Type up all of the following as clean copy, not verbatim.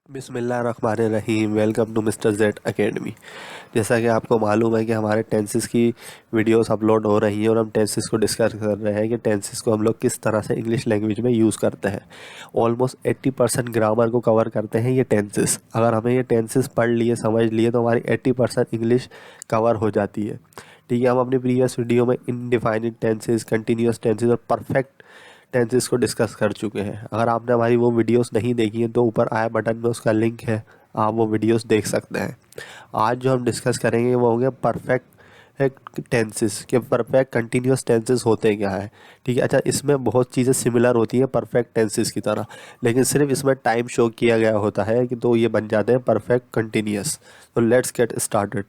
बिस्मिल्लाहिर्रहमानिर्रहीम। Welcome to mister Z academy. जैसा कि आपको मालूम है कि हमारे टेंसेस की वीडियोस अपलोड हो रही हैं और हम टेंसेस को डिस्कस कर रहे हैं कि टेंसेस को हम लोग किस तरह से इंग्लिश लैंग्वेज में यूज़ करते हैं। ऑलमोस्ट 80% ग्रामर को कवर करते हैं ये टेंसेस। अगर हमें ये टेंसेस पढ़ लिए, समझ लिए, तो हमारी 80% इंग्लिश कवर हो जाती है। ठीक है, हम अपनी प्रीवियस वीडियो में इनडिफाइनिट टेंसेस, कंटिन्यूस टेंसेस और परफेक्ट टेंसेस को डिस्कस कर चुके हैं। अगर आपने हमारी वो वीडियोस नहीं देखी हैं तो ऊपर आए बटन में उसका लिंक है, आप वो वीडियोस देख सकते हैं। आज जो हम डिस्कस करेंगे वो होंगे परफेक्ट टेंसेस के परफेक्ट कंटिन्यूस टेंसेस होते क्या है। ठीक है, अच्छा, इसमें बहुत चीज़ें सिमिलर होती हैं परफेक्ट टेंसेस की तरह, लेकिन सिर्फ इसमें टाइम शो किया गया होता है कि तो ये बन जाते हैं परफेक्ट कंटिन्यूस। तो let's get started.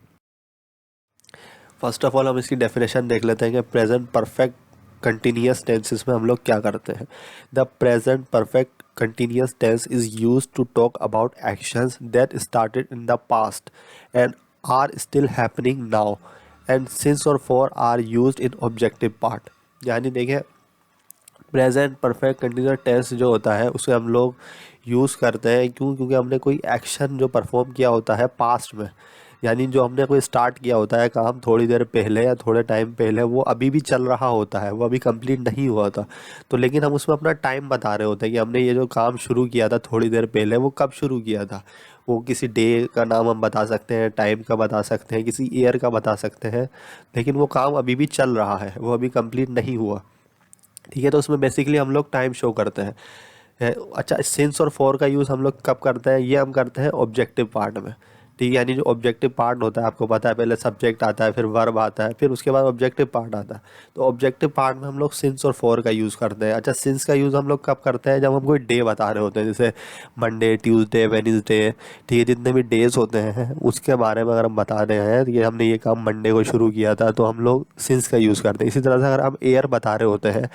First of all हम इसकी डेफिनेशन देख लेते हैं कि प्रेजेंट परफेक्ट कंटिन्यूस टेंसेस में हम लोग क्या करते हैं। The present perfect continuous tense is use to talk about actions that started in the past and are still happening now, and since और for are used in objective part. यानी देखिए, present perfect continuous tense जो होता है उसे हम लोग use करते हैं क्योंकि हमने कोई एक्शन जो परफॉर्म किया होता है पास्ट में, यानी जो हमने कोई स्टार्ट किया होता है काम थोड़ी देर पहले या थोड़े टाइम पहले, वो अभी भी चल रहा होता है, वो अभी कंप्लीट नहीं हुआ था। तो लेकिन हम उसमें अपना टाइम बता रहे होते हैं कि हमने ये जो काम शुरू किया था थोड़ी देर पहले, वो कब शुरू किया था। वो किसी डे का नाम हम बता सकते हैं, टाइम का बता सकते हैं, किसी ईयर का बता सकते हैं, लेकिन वो काम अभी भी चल रहा है, वो अभी कंप्लीट नहीं हुआ। ठीक है, तो उसमें बेसिकली हम लोग टाइम शो करते हैं। अच्छा, सिंस और फॉर का यूज़ हम लोग कब करते हैं, ये हम करते हैं ऑब्जेक्टिव पार्ट में। ठीक है, यानी जो ऑब्जेक्टिव पार्ट होता है आपको पता है, पहले सब्जेक्ट आता है, फिर वर्ब आता है, फिर उसके बाद ऑब्जेक्टिव पार्ट आता है। तो ऑब्जेक्टिव पार्ट में हम लोग सिंस और फॉर का यूज़ करते हैं। अच्छा, सिंस का यूज़ हम लोग कब करते हैं, जब हम कोई डे बता रहे होते हैं, जैसे मंडे, ट्यूसडे, वेडनेसडे। ठीक है, जितने भी डेज होते हैं उसके बारे में अगर हम बता रहे हैं कि हमने ये काम मंडे को शुरू किया था, तो हम लोग सिंस का यूज़ करते हैं। इसी तरह से अगर हम ईयर बता रहे होते हैं,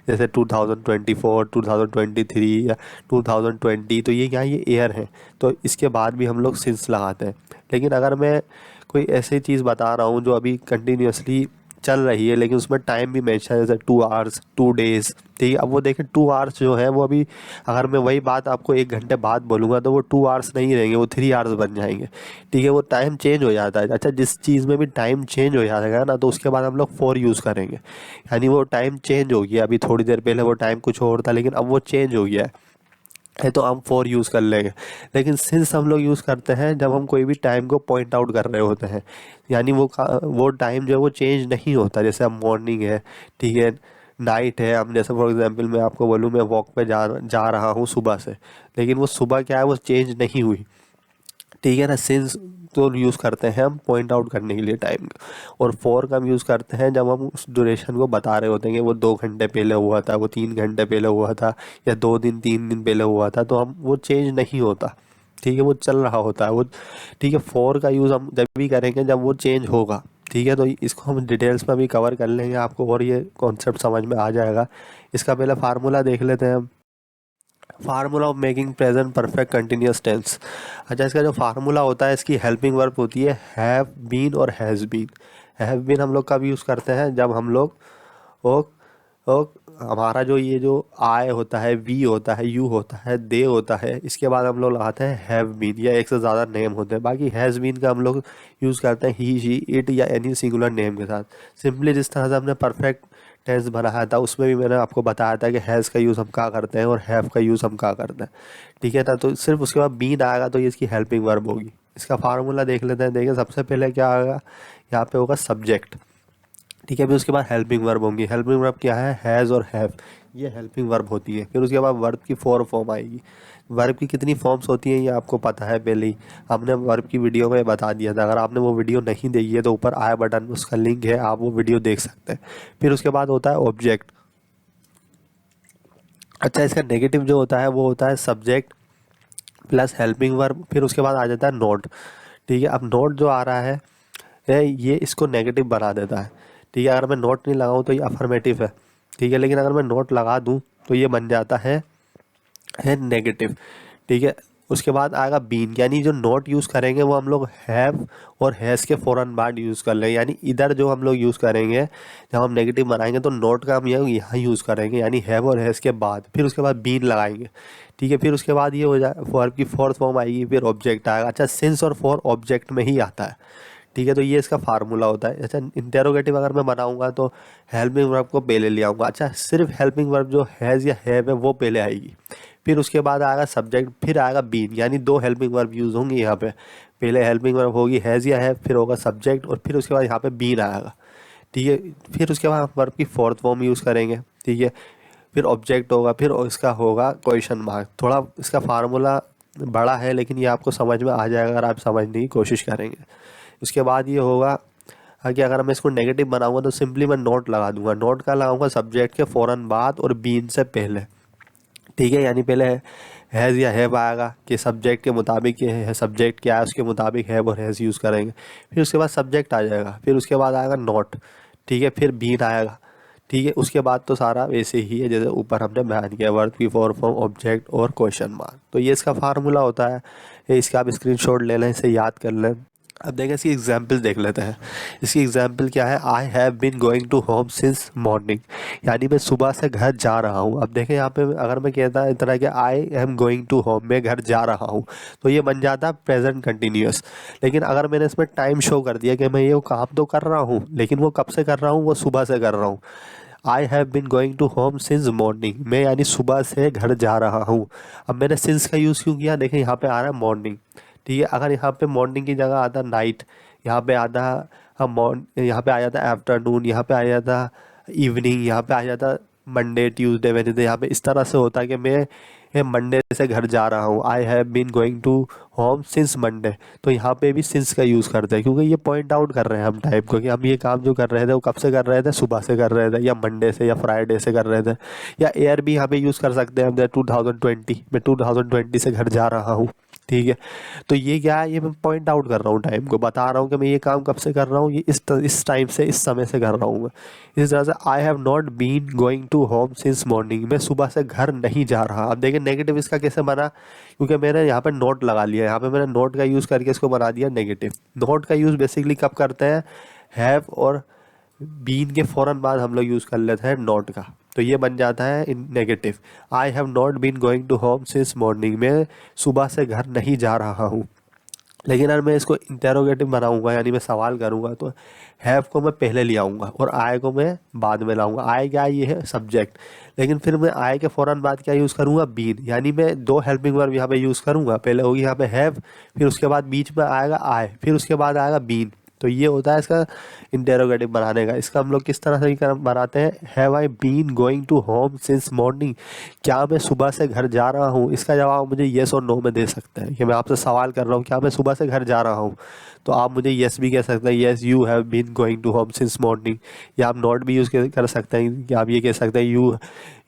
जैसे 2024, 2023 या 2020, तो ये क्या है, ये ईयर है, तो इसके बाद भी हम लोग सिंस लगाते हैं। लेकिन अगर मैं कोई ऐसी चीज़ बता रहा हूँ जो अभी कंटिन्यूसली चल रही है, लेकिन उसमें टाइम भी मेंशन है, जैसे 2 आवर्स, 2 डेज। ठीक है, अब वो देखें 2 आवर्स जो है वो अभी, अगर मैं वही बात आपको 1 घंटे बाद बोलूँगा तो वो 2 आवर्स नहीं रहेंगे, वो 3 आवर्स बन जाएंगे। ठीक है, वो टाइम चेंज हो जाता है। अच्छा, जिस चीज़ में भी टाइम चेंज हो जाएगा ना, तो उसके बाद हम लोग फॉर यूज़ करेंगे। यानी वो टाइम चेंज हो गया, अभी थोड़ी देर पहले वो टाइम कुछ और था, लेकिन अब वो चेंज हो गया है, तो हम फॉर यूज़ कर लेंगे। लेकिन सिंस हम लोग यूज़ करते हैं जब हम कोई भी टाइम को पॉइंट आउट कर रहे होते हैं, यानी वो टाइम जो है वो चेंज नहीं होता। जैसे अब मॉर्निंग है, ठीक है, नाइट है। हम जैसे फॉर एग्जांपल मैं आपको बोलूँ, मैं वॉक पे जा रहा हूँ सुबह से, लेकिन वो सुबह क्या है, वो चेंज नहीं हुई। ठीक है ना, सिंस तो यूज़ करते हैं हम पॉइंट आउट करने के लिए टाइम का, और फॉर का हम यूज़ करते हैं जब हम उस ड्यूरेशन को बता रहे होते हैं कि वो 2 घंटे पहले हुआ था, वो 3 घंटे पहले हुआ था, या 2 दिन 3 दिन पहले हुआ था, तो हम वो चेंज नहीं होता। ठीक है, वो चल रहा होता है वो। ठीक है, फॉर का यूज़ हम जब भी करेंगे जब वो चेंज होगा। ठीक है, तो इसको हम डिटेल्स में भी कवर कर लेंगे आपको, और ये कॉन्सेप्ट समझ में आ जाएगा। इसका पहले फार्मूला देख लेते हैं हम। Formula of making present perfect continuous tense. अच्छा, इसका जो फार्मूला होता है, इसकी हेल्पिंग वर्ब होती है हैव बीन और हैज़ बीन। हैव बीन हम लोग कब यूज़ करते हैं, जब हम लोग ओ, ओ हमारा जो ये जो आई होता है, वी होता है, यू होता है, दे होता है, इसके बाद हम लोग लगाते हैं हैव बीन, या एक से ज़्यादा नेम होते हैं। बाकी हैज़ बीन का हम लोग यूज़ करते हैं ही, शी, इट या एनी सिंगुलर नेम के साथ। सिंपली जिस तरह से हमने परफेक्ट टेंस बनाया था उसमें भी मैंने आपको बताया था कि हैज़ का यूज़ हम क्या करते हैं और हैव का यूज़ हम क्या करते हैं। ठीक है ना, तो सिर्फ उसके बाद बीन आएगा तो ये इसकी हेल्पिंग वर्ब होगी। इसका फार्मूला देख लेते हैं। देखिए, सबसे पहले क्या आएगा, यहाँ पे होगा सब्जेक्ट। ठीक है, फिर उसके बाद हेल्पिंग वर्ब होंगी। हेल्पिंग वर्ब क्या है, हैज़ और हैव, ये हेल्पिंग वर्ब होती है। फिर उसके बाद वर्ब की 4 फॉर्म आएगी। वर्ब की कितनी फॉर्म्स होती हैं ये आपको पता है पहले ही, हमने वर्ब की वीडियो में बता दिया था। अगर आपने वो वीडियो नहीं देखी है तो ऊपर आई बटन में उसका लिंक है, आप वो वीडियो देख सकते हैं। फिर उसके बाद होता है ऑब्जेक्ट। अच्छा, इसका नेगेटिव जो होता है वो होता है सब्जेक्ट प्लस हेल्पिंग वर्ब, फिर उसके बाद आ जाता है नोट। ठीक है, अब नोट जो आ रहा ये इसको नेगेटिव बना देता है। ठीक है, अगर मैं नोट नहीं लगाऊं तो ये अफर्मेटिव है। ठीक है, लेकिन अगर मैं नोट लगा दूं तो ये बन जाता है नेगेटिव। ठीक है, उसके बाद आएगा बीन, यानी जो नॉट यूज़ करेंगे वो हम लोग हैव और हैज़ के फ़ौरन बाद यूज़ कर लें, यानी इधर जो हम लोग यूज़ करेंगे जब हम नेगेटिव बनाएंगे तो नॉट का हम यहाँ यूज़ करेंगे, यानी हैव और हैज़ के बाद, फिर उसके बाद बीन लगाएंगे। ठीक है, फिर उसके बाद ये हो जाए वर्ब की फोर्थ फॉर्म आएगी, फिर ऑब्जेक्ट आएगा। अच्छा, सिंस और फॉर ऑब्जेक्ट में ही आता है। ठीक है, तो ये इसका फार्मूला होता है। अच्छा, इंटेरोगेटिव अगर मैं बनाऊंगा तो हेल्पिंग वर्ब को पहले ले आऊँगा। अच्छा, सिर्फ हेल्पिंग वर्ब जो हैज़ या हैव है वो पहले आएगी, फिर उसके बाद आएगा सब्जेक्ट, फिर आएगा बीन, यानी दो हेल्पिंग वर्ब यूज़ होंगी यहाँ पे। पहले हेल्पिंग वर्ब होगी हैज़ या हैव, फिर होगा सब्जेक्ट, और फिर उसके बाद यहाँ पे बीन आएगा। ठीक है, फिर उसके बाद वर्ब की फोर्थ फॉर्म यूज़ करेंगे। ठीक है, फिर ऑब्जेक्ट होगा, फिर इसका होगा क्वेश्चन मार्क। थोड़ा इसका फार्मूला बड़ा है लेकिन ये आपको समझ में आ जाएगा अगर आप समझने की कोशिश करेंगे। उसके बाद ये होगा कि अगर मैं इसको नेगेटिव बनाऊंगा तो सिंपली मैं नोट लगा दूंगा। नोट का लगाऊंगा सब्जेक्ट के फ़ौरन बाद और बीन से पहले। ठीक है, यानी पहले हैज़ या हैव आएगा कि सब्जेक्ट के मुताबिक है, सब्जेक्ट क्या है उसके मुताबिक हैव और हैज़ यूज़ करेंगे। फिर उसके बाद सब्जेक्ट आ जाएगा, फिर उसके बाद आएगा नॉट। ठीक है, फिर बीन आएगा। ठीक है, उसके बाद तो सारा वैसे ही है जैसे ऊपर हमने बयान किया, वर्ब की फोर फॉर्म, ऑब्जेक्ट और क्वेश्चन मार्क। तो ये इसका फार्मूला होता है। इसका आप स्क्रीनशॉट ले लें, इसे याद कर लें। अब देखें इसकी एग्जाम्पल देख लेते हैं। इसकी एग्जाम्पल क्या है, I have been going to home since morning, यानी मैं सुबह से घर जा रहा हूँ। अब देखें यहाँ पे अगर मैं कहता है इस तरह के I am going to home, मैं घर जा रहा हूँ, तो ये बन जाता है प्रेजेंट कंटिन्यूस। लेकिन अगर मैंने इसमें टाइम शो कर दिया कि मैं ये काम तो कर रहा हूँ, लेकिन वो कब से कर रहा हूँ, वो सुबह से कर रहा हूँ। I have been going to home since morning, मैं यानी सुबह से घर जा रहा हूँ। अब मैंने सिंस का यूज़ क्यों किया, देखें यहाँ पे आ रहा है मॉर्निंग। ठीक है, अगर यहाँ पे मॉर्निंग की जगह आता नाइट, यहाँ पे आता यहाँ पे आ जाता आफ्टरनून, यहाँ पे आ जाता इवनिंग, यहाँ पे आ जाता मंडे ट्यूसडे वेडनेसडे, यहाँ पे इस तरह से होता है कि मैं मंडे से घर जा रहा हूँ। I have been going to home since Monday, तो यहाँ पे भी सिंस का यूज़ करते हैं क्योंकि ये पॉइंट आउट कर रहे हैं हम टाइम को कि हम ये काम जो कर रहे थे वो कब से कर रहे थे, सुबह से कर रहे थे, या मंडे से या फ्राइडे से कर रहे थे। या एयर भी यहाँ पे यूज़ कर सकते हैं हम, 2020, मैं 2020 से घर जा रहा हूँ। ठीक है, तो ये क्या है, ये मैं पॉइंट आउट कर रहा हूँ, टाइम को बता रहा हूँ कि मैं ये काम कब से कर रहा हूँ, ये इस टाइम से इस समय से कर रहा हूँ मैं। इस तरह से I have not been going to home since morning, मैं सुबह से घर नहीं जा रहा। अब देखिए नेगेटिव इसका कैसे बना, क्योंकि मैंने यहाँ पे नोट लगा लिया, यहाँ पे मैंने नोट का यूज़ करके इसको बना दिया नेगेटिव। नोट का यूज़ बेसिकली कब करते हैं, हैव और बीन के फ़ौरन बाद हम लोग यूज़ कर लेते हैं नॉट का, तो ये बन जाता है in negative. I have not been going to home since morning, मैं सुबह से घर नहीं जा रहा हूँ। लेकिन अगर मैं इसको इंटेरोगेटिव बनाऊंगा, यानी मैं सवाल करूंगा, तो हैव को मैं पहले ले आऊँगा और आई को मैं बाद में लाऊंगा। आई क्या, ये है सब्जेक्ट, लेकिन फिर मैं आई के फ़ौरन बाद क्या यूज़ करूंगा, बीन, यानी मैं दो हेल्पिंग वर्ब यहाँ पे यूज़ करूंगा। पहले होगी यहाँ पे हैव, फिर उसके बाद बीच में आएगा आई, फिर उसके बाद आएगा बीन। तो ये होता है इसका इंटेरोगेटिव बनाने का। इसका हम लोग किस तरह से बनाते हैं, have I been going to home since morning, क्या मैं सुबह से घर जा रहा हूँ। इसका जवाब मुझे येस और नो में दे सकते हैं कि मैं आपसे सवाल कर रहा हूँ क्या मैं सुबह से घर जा रहा हूँ, तो आप मुझे येस भी कह सकते हैं, yes you have been going to home since morning. या आप नॉट भी यूज़ कर सकते हैं कि आप ये कह सकते हैं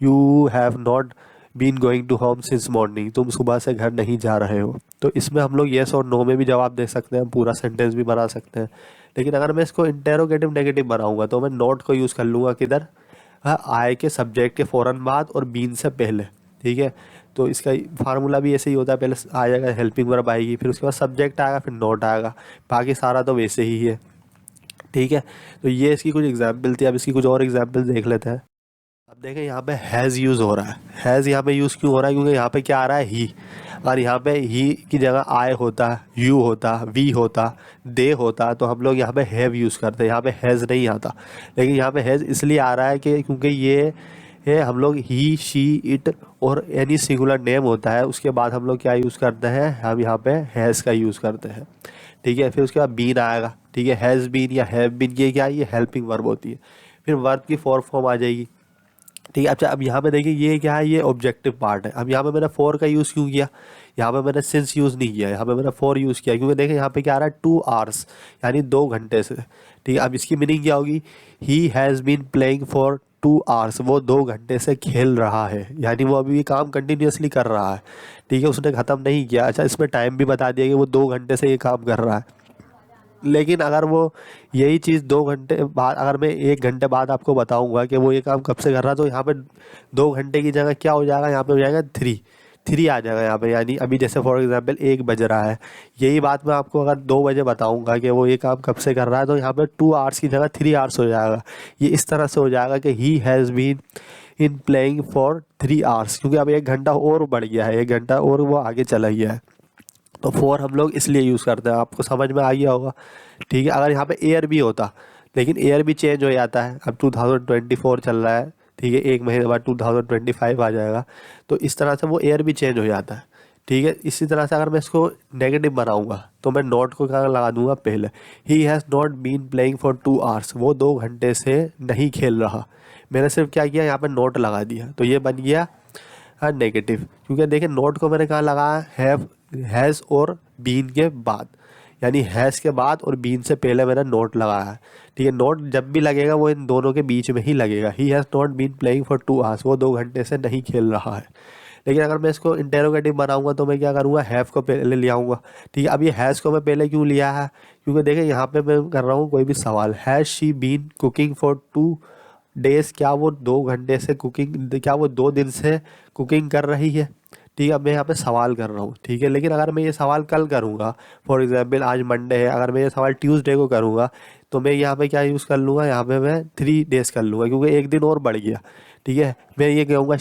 you have not been going to home since morning, तुम सुबह से घर नहीं जा रहे हो। तो इसमें हम लोग येस और नो में भी जवाब दे सकते हैं, पूरा सेंटेंस भी बना सकते हैं। लेकिन अगर मैं इसको इंटेरोगेटिव नेगेटिव बनाऊंगा तो मैं नॉट को यूज़ कर लूँगा किधर, आई के सब्जेक्ट के फ़ौरन बाद और बीन से पहले। ठीक है, तो इसका फार्मूला भी ऐसे ही होता है, पहले आ जाएगा हेल्पिंग वर्ब आएगी, फिर उसके बाद सब्जेक्ट आएगा, फिर नॉट आएगा, बाकी सारा तो वैसे ही है। ठीक है, तो ये इसकी कुछ एग्जाम्पल थी। अब इसकी कुछ और एग्जाम्पल देख लेते हैं। अब देखें यहाँ पे हैज़ यूज़ हो रहा है। हैज़ यहाँ पे यूज़ क्यों हो रहा है, क्योंकि यहाँ पे क्या आ रहा है, ही, और यहाँ पे ही की जगह आई होता, यू होता, वी होता, दे होता, तो हम लोग यहाँ पे हैव यूज़ करते हैं, यहाँ पे हैज़ नहीं आता। लेकिन यहाँ पे हैज़ इसलिए आ रहा है कि क्योंकि ये है हम लोग ही, शी, इट और एनी सिंगुलर नेम होता है, उसके बाद हम लोग क्या यूज़ करते हैं, हम यहाँ पे हैज़ का यूज़ करते हैं। ठीक है, फिर उसके बाद बीन आएगा। ठीक है, हैज़ बीन या हैव बीन, ये क्या है, ये हेल्पिंग वर्ब होती है। फिर वर्ब की फोर फॉर्म आ जाएगी। ठीक है, अच्छा अब यहाँ पे देखिए ये क्या है, ये ऑब्जेक्टिव पार्ट है। अब यहाँ पे मैंने फोर का यूज़ क्यों किया, यहाँ पे मैंने सिंस यूज़ नहीं किया, यहाँ पे मैंने फोर यूज़ किया क्योंकि देखिए यहाँ पे क्या आ रहा है, 2 आवर्स, यानी 2 घंटे से। ठीक है, अब इसकी मीनिंग क्या होगी, he has been playing for 2 hours, वो 2 घंटे से खेल रहा है, यानी वो अभी भी काम कंटिन्यूसली कर रहा है। ठीक है, उसने ख़त्म नहीं किया। अच्छा, इसमें टाइम भी बता दिया कि वो 2 घंटे से ये काम कर रहा है। लेकिन अगर वो यही चीज़ 2 घंटे बाद, अगर मैं 1 घंटे बाद आपको बताऊंगा कि वो ये काम कब से कर रहा है, तो यहाँ पे 2 घंटे की जगह क्या हो जाएगा, यहाँ पे हो जाएगा 3। 3 आ जाएगा यहाँ पे। यानी अभी जैसे फॉर एग्जांपल 1 बज रहा है, यही बात मैं आपको अगर 2 बजे बताऊंगा कि वो ये काम कब से कर रहा है, तो यहाँ पे 2 आवर्स की जगह 3 आवर्स हो जाएगा। ये इस तरह से हो जाएगा कि he has been in playing for 3 hours, क्योंकि अब 1 घंटा और बढ़ गया है, 1 घंटा और वो आगे चला गया है। तो फॉर हम लोग इसलिए यूज़ करते हैं, आपको समझ में आ गया होगा। ठीक है, अगर यहाँ पे एयर भी होता, लेकिन एयर भी चेंज हो जाता है। अब 2024 चल रहा है, ठीक है, 1 महीने बाद 2025 आ जाएगा, तो इस तरह से वो एयर भी चेंज हो जाता है। ठीक है, इसी तरह से अगर मैं इसको नेगेटिव बनाऊंगा तो मैं नॉट को क्या लगा दूंगा पहले। He has not been playing for 2 hours, वो 2 घंटे से नहीं खेल रहा। मैंने सिर्फ क्या किया, यहाँ पे नोट लगा दिया, तो ये बन गया नेगेटिव। क्योंकि देखिए नोट को मैंने कहाँ लगाया, हैज़ और बीन के बाद, यानी हैज़ के बाद और बीन से पहले मैंने नोट लगाया है। ठीक है, नोट जब भी लगेगा वो इन दोनों के बीच में ही लगेगा। He has not been playing for 2 hours, वो 2 घंटे से नहीं खेल रहा है। लेकिन अगर मैं इसको इंटेरोगेटिव बनाऊंगा तो मैं क्या करूँगा, हैव को पहले ले आऊँगा। ठीक है, अब ये हैज़ को मैं पहले क्यों लिया है, क्योंकि देखिए यहाँ पे मैं कर रहा हूँ कोई भी सवाल, has she been cooking for 2 days, क्या वो 2 घंटे से कुकिंग, क्या वो 2 दिन से कुकिंग कर रही है। ठीक है, अब मैं यहाँ पे सवाल कर रहा हूँ। ठीक है, लेकिन अगर मैं ये सवाल कल करूँगा, फॉर एग्जांपल आज मंडे है, अगर मैं ये सवाल ट्यूसडे को करूँगा तो मैं यहाँ पे क्या यूज़ कर लूँगा, यहाँ पे मैं 3 डेज कर लूँगा, क्योंकि 1 दिन और बढ़ गया। ठीक है, मैं ये कहूँगा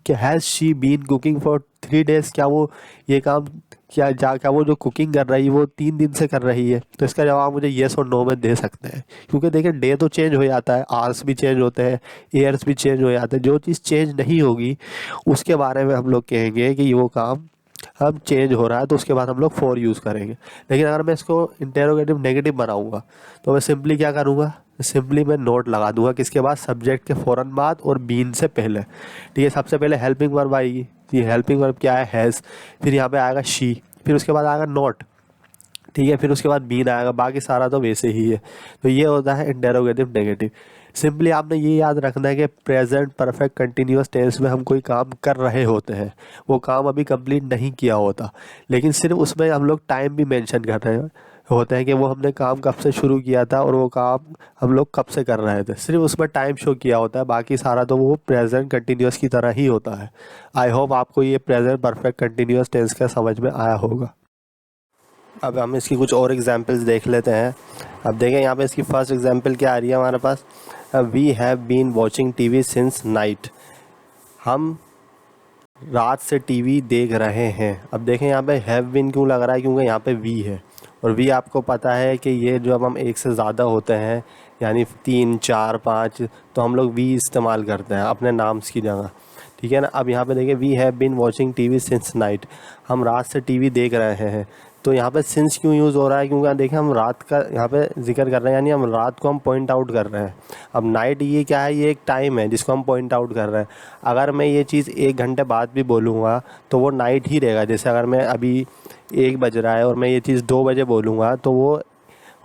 क्या has she been cooking for 3 days, क्या वो ये काम क्या वो जो कुकिंग कर रही है वो 3 दिन से कर रही है। तो इसका जवाब मुझे येस और नो में दे सकते हैं, क्योंकि देखिए डे तो चेंज हो जाता है, आवर्स भी चेंज होते हैं, ईयर्स भी चेंज हो जाते हैं। जो चीज़ चेंज नहीं होगी उसके बारे में हम लोग कहेंगे कि वो काम हम चेंज हो रहा है, तो उसके बाद हम लोग फॉर यूज़ करेंगे। लेकिन अगर मैं इसको इंटेरोगेटिव नेगेटिव बनाऊंगा तो मैं सिंपली क्या करूँगा, सिंपली मैं नोट लगा दूंगा, किसके बाद, सब्जेक्ट के फ़ौरन बाद और बीन से पहले। ठीक है, सबसे पहले हेल्पिंग वर्ब आएगी, ये हेल्पिंग वर्ब क्या है, हैज़, फिर यहाँ पे आएगा शी, फिर उसके बाद आएगा नॉट। ठीक है, फिर उसके बाद बीन आएगा, बाकी सारा तो वैसे ही है। तो ये होता है इंटेरोगेटिव नेगेटिव। सिंपली आपने ये याद रखना है कि प्रेजेंट परफेक्ट कंटिन्यूअस टेंस में हम कोई काम कर रहे होते हैं, वो काम अभी कंप्लीट नहीं किया होता, लेकिन सिर्फ उसमें हम लोग टाइम भी मेंशन कर रहे होते हैं कि वो हमने काम कब से शुरू किया था और वो काम हम लोग कब से कर रहे थे, सिर्फ उसमें टाइम शो किया होता है, बाकी सारा तो वो प्रेजेंट कंटिन्यूअस की तरह ही होता है। आई होप आपको ये प्रेजेंट परफेक्ट कंटिन्यूअस टेंस का समझ में आया होगा। अब हम इसकी कुछ और एग्जांपल्स देख लेते हैं। अब देखें यहाँ पे इसकी फर्स्ट एग्जांपल क्या आ रही है हमारे पास, we have been watching TV since night, हम रात से टीवी देख रहे हैं। अब देखें यहाँ पे हैव बीन क्यों लग रहा है, क्योंकि यहाँ पे वी है, और वी आपको पता है कि ये जो अब हम एक से ज़्यादा होते हैं, यानी 3, 4, 5, तो हम लोग वी इस्तेमाल करते हैं अपने नाम्स की जगह। ठीक है ना। अब यहाँ पे देखिए we have been watching TV since night, हम रात से टीवी देख रहे हैं। तो यहाँ पे सिंस क्यों यूज़ हो रहा है, क्योंकि देखिए हम रात का यहाँ पे जिक्र कर रहे हैं, यानी हम रात को हम पॉइंट आउट कर रहे हैं। अब नाइट ये क्या है, ये एक टाइम है जिसको हम पॉइंट आउट कर रहे हैं। अगर मैं ये चीज़ 1 घंटे बाद भी बोलूँगा तो वो नाइट ही रहेगा। जैसे अगर मैं अभी 1 बज रहा है और मैं ये चीज़ 2 बजे बोलूँगा तो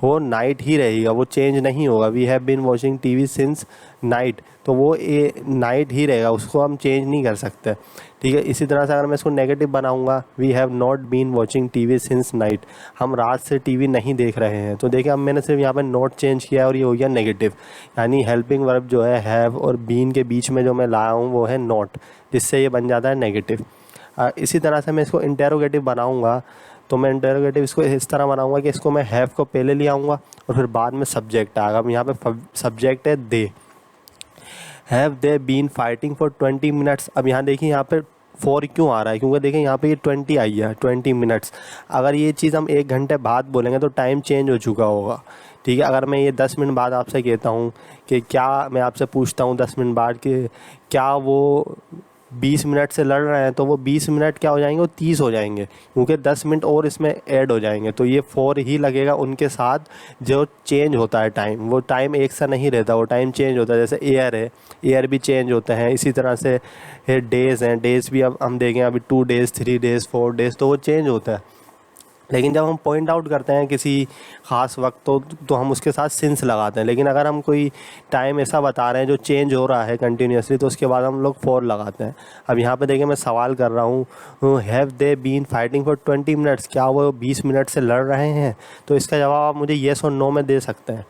वो नाइट ही रहेगा, वो चेंज नहीं होगा। We have been watching TV since night, तो वो नाइट ही रहेगा, उसको हम चेंज नहीं कर सकते। ठीक है। इसी तरह से अगर मैं इसको नेगेटिव बनाऊंगा, we have not been watching TV since night, हम रात से टीवी नहीं देख रहे हैं। तो देखिए अब मैंने सिर्फ यहाँ पे नॉट चेंज किया और ये हो गया नेगेटिव, यानी हेल्पिंग वर्ब जो है हैव और बीन के बीच में जो मैं लाया हूँ वो है नॉट, जिससे ये बन जाता है नेगेटिव। इसी तरह से मैं इसको इंटेरोगेटिव बनाऊँगा, तो मैं इंटेरोगेटिव इसको इस तरह बनाऊंगा कि इसको मैं हैव को पहले ले आऊँगा और फिर बाद में सब्जेक्ट आएगा। अब यहाँ पे सब्जेक्ट है they, have they been fighting for 20 minutes. अब यहाँ देखिए यहाँ पे फॉर क्यों आ रहा है, क्योंकि देखिए यहाँ पे ये 20 आई है, 20 मिनट्स। अगर ये चीज़ हम 1 घंटे बाद बोलेंगे तो टाइम चेंज हो चुका होगा। ठीक है। अगर मैं ये 10 मिनट बाद आपसे कहता हूँ कि क्या, मैं आपसे पूछता हूँ 10 मिनट बाद कि क्या वो 20 मिनट से लड़ रहे हैं, तो वो 20 मिनट क्या हो जाएंगे, वो 30 हो जाएंगे, क्योंकि 10 मिनट और इसमें ऐड हो जाएंगे। तो ये फॉर ही लगेगा उनके साथ, जो चेंज होता है टाइम, वो टाइम एक सा नहीं रहता, वो टाइम चेंज होता है। जैसे एयर है, एयर भी चेंज होते हैं। इसी तरह से डेज़ हैं, डेज़ भी अब हम देखें अभी 2 डेज़, 3 डेज़, 4 डेज़, तो वो चेंज होता है। लेकिन जब हम पॉइंट आउट करते हैं किसी ख़ास वक्त तो हम उसके साथ सिंस लगाते हैं। लेकिन अगर हम कोई टाइम ऐसा बता रहे हैं जो चेंज हो रहा है कंटिन्यूसली, तो उसके बाद हम लोग फॉर लगाते हैं। अब यहाँ पे देखिए मैं सवाल कर रहा हूँ, have they been fighting for 20 minutes, क्या वो 20 मिनट से लड़ रहे हैं। तो इसका जवाब आप मुझे येस और नो में दे सकते हैं।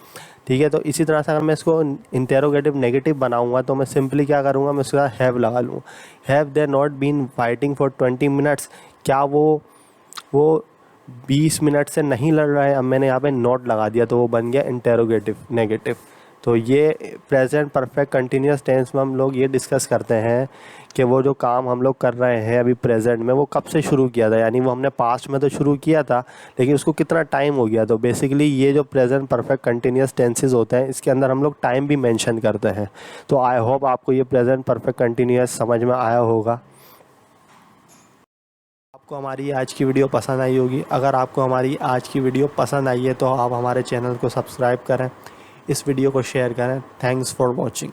ठीक है। तो इसी तरह से अगर मैं इसको इंटेरोगेटिव नेगेटिव बनाऊंगा तो मैं सिंपली क्या करूँगा, मैं उसका हैव लगा लूँ। Have they not been fighting for 20 minutes, क्या वो 20 मिनट से नहीं लड़ रहा है। अब मैंने यहाँ पे नॉट लगा दिया तो वो बन गया इंटेरोगेटिव नेगेटिव। तो ये प्रेजेंट परफेक्ट कंटिन्यूस टेंस में हम लोग ये डिस्कस करते हैं कि वो जो काम हम लोग कर रहे हैं अभी प्रेजेंट में वो कब से शुरू किया था, यानी वो हमने पास्ट में तो शुरू किया था लेकिन उसको कितना टाइम हो गया। तो बेसिकली ये जो प्रेजेंट परफेक्ट कंटिन्यूस टेंसेस होते हैं इसके अंदर हम लोग टाइम भी मेंशन करते हैं। तो आई होप आपको ये प्रेजेंट परफेक्ट कंटिन्यूस समझ में आया होगा। आपको हमारी आज की वीडियो पसंद आई होगी। अगर आपको हमारी आज की वीडियो पसंद आई है तो आप हमारे चैनल को सब्सक्राइब करें, इस वीडियो को शेयर करें। Thanks for watching.